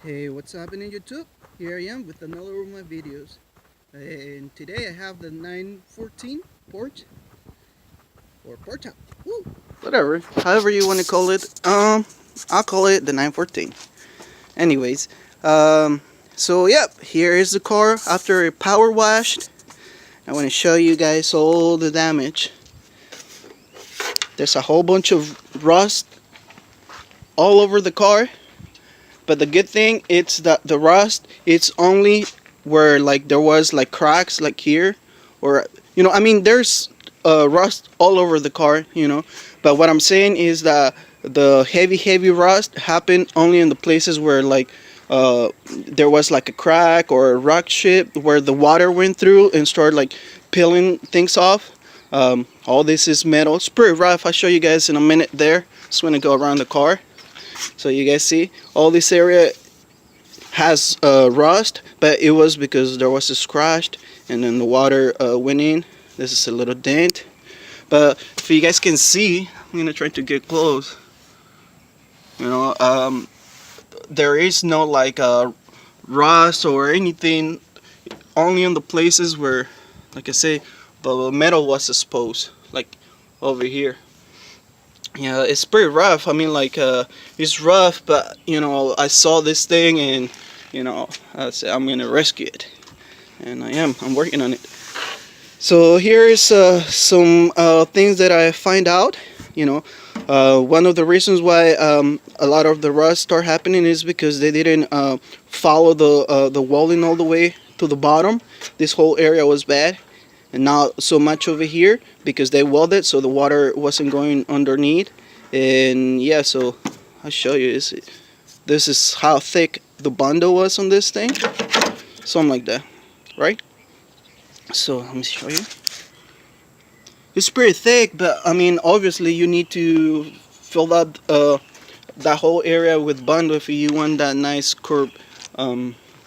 Hey, what's happening YouTube? Here I am with another of my videos. And today I have the 914 Porsche or Porsche. Woo! Whatever, however you want to call it. I'll call it the 914. Anyways, so yep, here is the car after a power washed. I want to show you guys all the damage. There's a whole bunch of rust all over the car. But the good thing it's that the rust it's only where like there was like cracks like here, or I mean there's rust all over the car, but what I'm saying is that the heavy rust happened only in the places where like there was like a crack or a rock chip where the water went through and started like peeling things off. All this is metal. It's pretty rough. I'll show you guys in a minute there. Just want to go around the car so you guys see all this area has rust, but it was because there was a scratch and then the water went in. This is a little dent, but if you guys can see, I'm gonna try to get close. There is no like rust or anything, only in the places where, like I say, the metal was exposed, like over here. Yeah, it's pretty rough. I mean, like, it's rough, but, I saw this thing and, I said, I'm going to rescue it. And I'm working on it. So here is some things that I find out, one of the reasons why a lot of the rust start happening is because they didn't follow the walling all the way to the bottom. This whole area was bad. And not so much over here because they welded so the water wasn't going underneath. And yeah, so I'll show you this is how thick the bundle was on this thing, something like that, right? So let me show you. It's pretty thick, but I mean obviously you need to fill up that whole area with bundle if you want that nice curved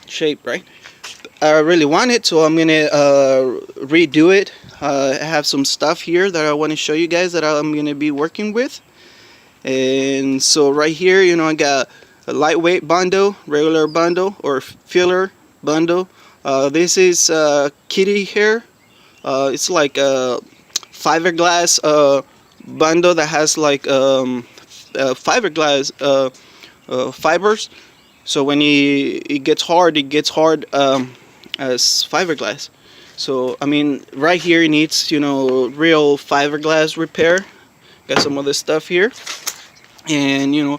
shape, right? I really want it, so I'm gonna redo it. I have some stuff here that I want to show you guys that I'm gonna be working with. And so right here, I got a lightweight bundle, regular bundle, or filler bundle. This is kitty hair. It's like a fiberglass bundle that has like fiberglass fibers. So when it gets hard, as fiberglass. So I mean, right here it needs real fiberglass repair. Got some other stuff here, and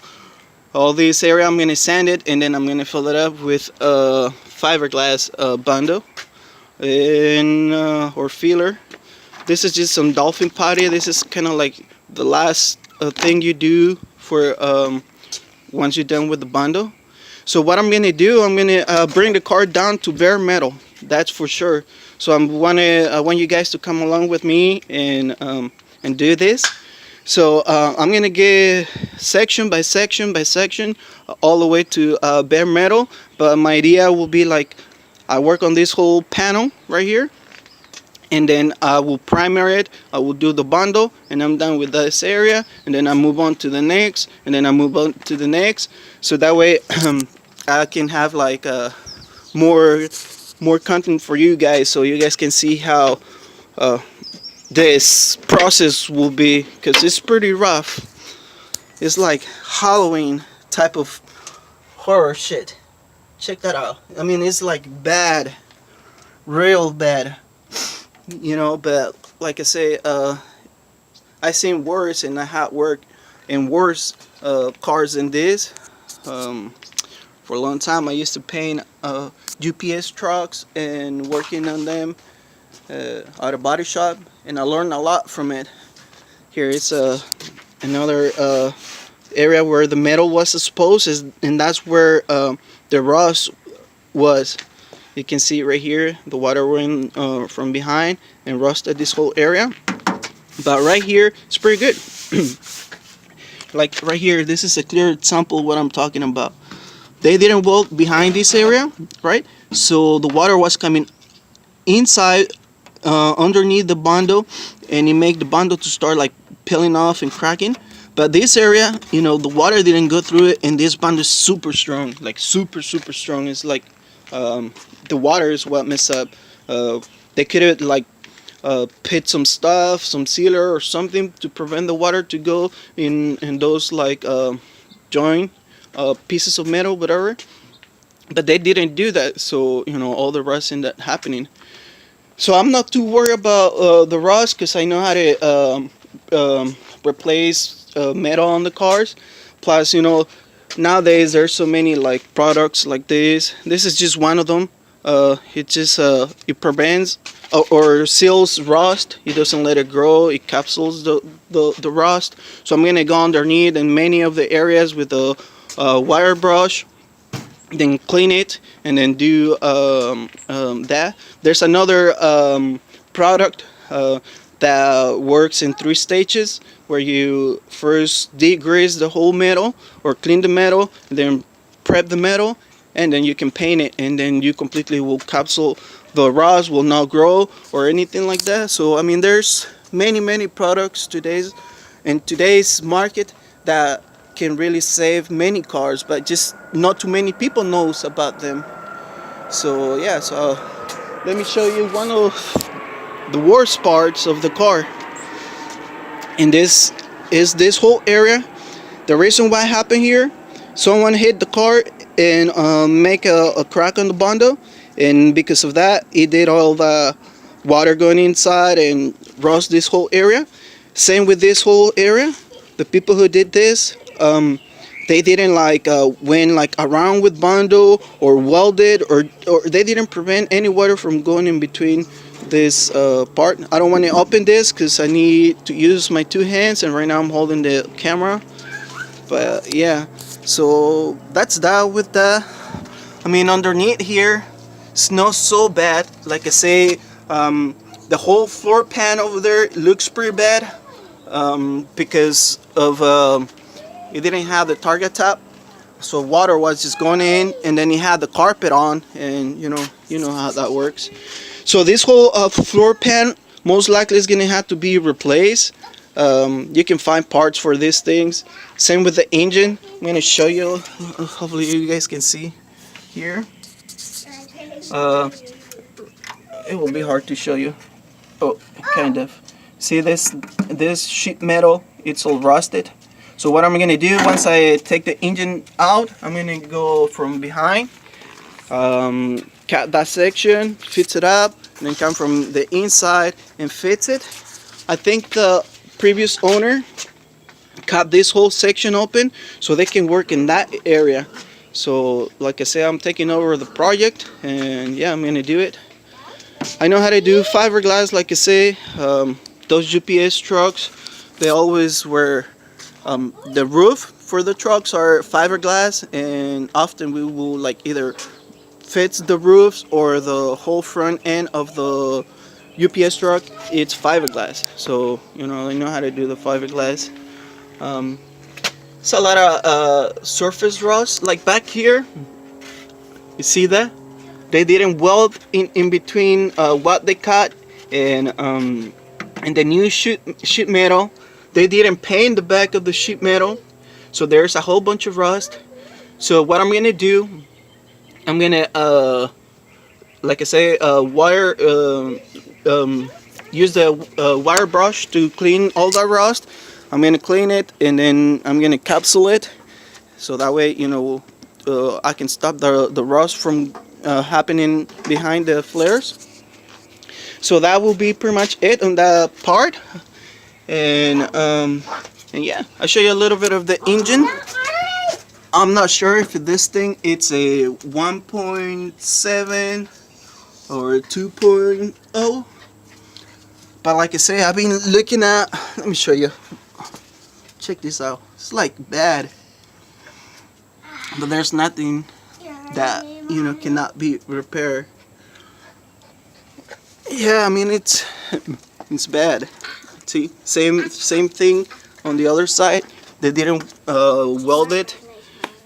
all this area I'm gonna sand it, and then I'm gonna fill it up with a fiberglass bundle and or filler. This is just some dolphin putty. This is kind of like the last thing you do for once you're done with the bundle. So what I'm gonna do, I'm gonna bring the car down to bare metal. That's for sure. So I want you guys to come along with me and do this. So I'm gonna get section by section by section all the way to bare metal. But my idea will be like I work on this whole panel right here, and then I will primer it. I will do the bundle, and I'm done with this area, and then I move on to the next, and then I move on to the next. So that way I can have like more content for you guys, so you guys can see how this process will be, because it's pretty rough. It's like Halloween type of horror shit. Check that out. I mean, it's like bad, real bad. But like I say, I seen worse, and I had work in worse cars than this. For a long time I used to paint UPS trucks and working on them at a body shop, and I learned a lot from it. Here is another area where the metal was exposed, and that's where the rust was. You can see right here the water went from behind and rusted this whole area, but right here it's pretty good. Like right here, this is a clear example of what I'm talking about. They didn't weld behind this area, right? So the water was coming inside underneath the bundle, and it made the bundle to start like peeling off and cracking. But this area, the water didn't go through it, and this bond is super strong, like super strong. It's like the water is what messed up. They could have like put some stuff, some sealer or something to prevent the water to go in those like joint pieces of metal, whatever. But they didn't do that, so all the rust ended up happening. So I'm not too worried about the rust because I know how to replace metal on the cars. Plus, nowadays there's so many like products like this. This is just one of them. It just it prevents or seals rust. It doesn't let it grow. It capsules the rust. So I'm gonna go underneath in many of the areas with a wire brush, then clean it, and then do that. There's another product that works in 3 stages, where you first degrease the whole metal or clean the metal, then prep the metal, and then you can paint it, and then you completely will capsule the rust, will not grow or anything like that. So I mean, there's many products in today's market that can really save many cars, but just not too many people knows about them. So yeah, so let me show you one of the worst parts of the car. And this is this whole area. The reason why it happened here, someone hit the car and make a crack on the bundle, and because of that, it did all the water going inside and rust this whole area. Same with this whole area. The people who did this, they didn't like went like around with bundle or welded, or they didn't prevent any water from going in between this part. I don't want to open this because I need to use my 2 hands, and right now I'm holding the camera. But yeah, so that's that with that. I mean, underneath here, it's not so bad. Like I say, the whole floor pan over there looks pretty bad because of it didn't have the target top, so water was just going in, and then you had the carpet on, and you know how that works. So this whole floor pan most likely is gonna have to be replaced. You can find parts for these things. Same with the engine. I'm gonna show you. Hopefully you guys can see here. It will be hard to show you. Oh, kind of. See this sheet metal? It's all rusted. So what I'm gonna do once I take the engine out, I'm gonna go from behind, cut that section, fix it up, and then come from the inside and fix it. I think the previous owner cut this whole section open so they can work in that area. So like I say, I'm taking over the project, and yeah, I'm gonna do it. I know how to do fiberglass. Like I say, those UPS trucks, they always wear the roof for the trucks are fiberglass, and often we will like either fix the roofs or the whole front end of the UPS truck, it's fiberglass. So I know how to do the fiberglass. It's a lot of surface rust, like back here. You see that they didn't weld in between what they cut and the new sheet metal. They didn't paint the back of the sheet metal, so there's a whole bunch of rust. So what I'm gonna do, I'm gonna like I say, use the wire brush to clean all that rust. I'm gonna clean it, and then I'm gonna capsule it, so that way I can stop the rust from happening behind the flares. So that will be pretty much it on that part. And yeah, I'll show you a little bit of the engine. I'm not sure if this thing it's a 1.7 or 2.0, but like I say, I've been looking at, let me show you, check this out. It's like bad, but there's nothing that cannot be repaired. Yeah, I mean it's bad. See, same thing on the other side. They didn't weld it,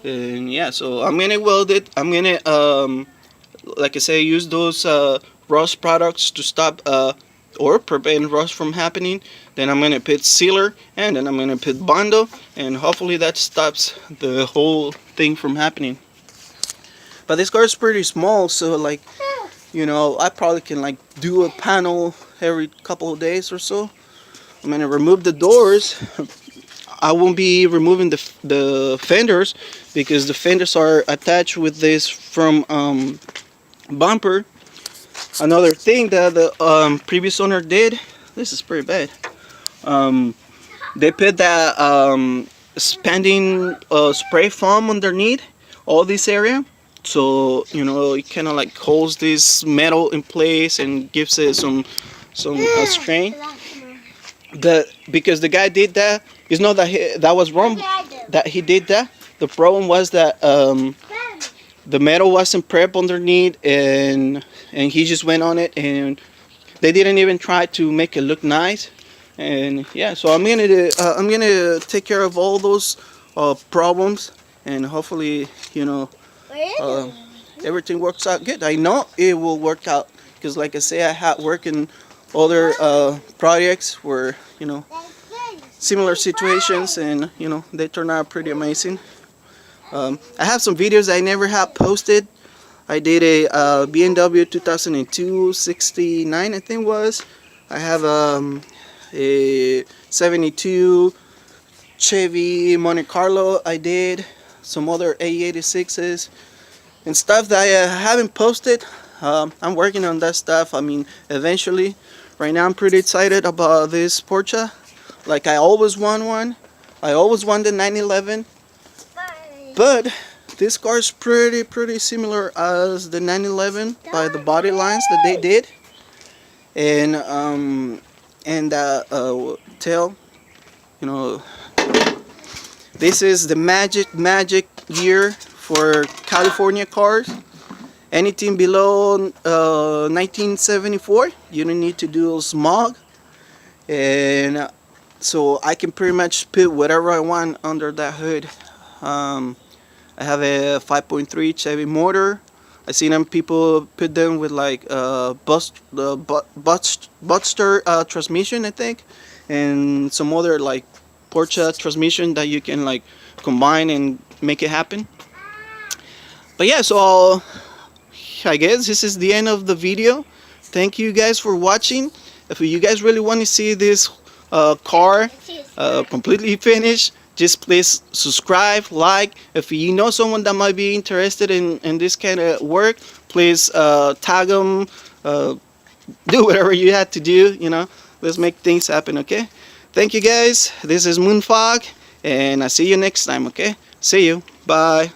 and yeah, so I'm gonna weld it. I'm gonna like I say, use those rust products to stop or prevent rust from happening. Then I'm gonna put sealer, and then I'm gonna put bondo, and hopefully that stops the whole thing from happening. But this car is pretty small, so like, you know, I probably can like do a panel every couple of days or so. I'm gonna remove the doors. I won't be removing the fenders because the fenders are attached with this from bumper. Another thing that the previous owner did, this is pretty bad. They put that expanding spray foam underneath all this area, so you know it kind of like holds this metal in place and gives it some strain. Because the guy did that, it's not that that was wrong that he did that. The problem was that the metal wasn't prepped underneath, and he just went on it, and they didn't even try to make it look nice. And yeah, so I'm gonna take care of all those problems, and hopefully, you know, everything works out good. I know it will work out because, like I say, I had work in other projects where, you know, similar situations, and you know they turn out pretty amazing. I have some videos I never have posted. I did a BMW 2002 69, I think was. I have a 72 Chevy Monte Carlo. I did some other A86s and stuff that I haven't posted. I'm working on that stuff. I mean, eventually. Right now I'm pretty excited about this Porsche. Like, I always want one. I always want the 911. But this car is pretty similar as the 911 by the body lines that they did. And tail, you know, this is the magic year for California cars. Anything below 1974, you don't need to do smog, and so I can pretty much put whatever I want under that hood. I have a 5.3 Chevy motor. I seen them people put them with like Buster transmission, I think, and some other like Porsche transmission that you can like combine and make it happen. But yeah, so I guess this is the end of the video. Thank you guys for watching. If you guys really want to see this car completely finished, just please subscribe, like. If you know someone that might be interested in this kind of work, please tag them, do whatever you had to do, you know. Let's make things happen, okay? Thank you guys. This is Moonfog, and I'll see you next time, okay? See you. Bye.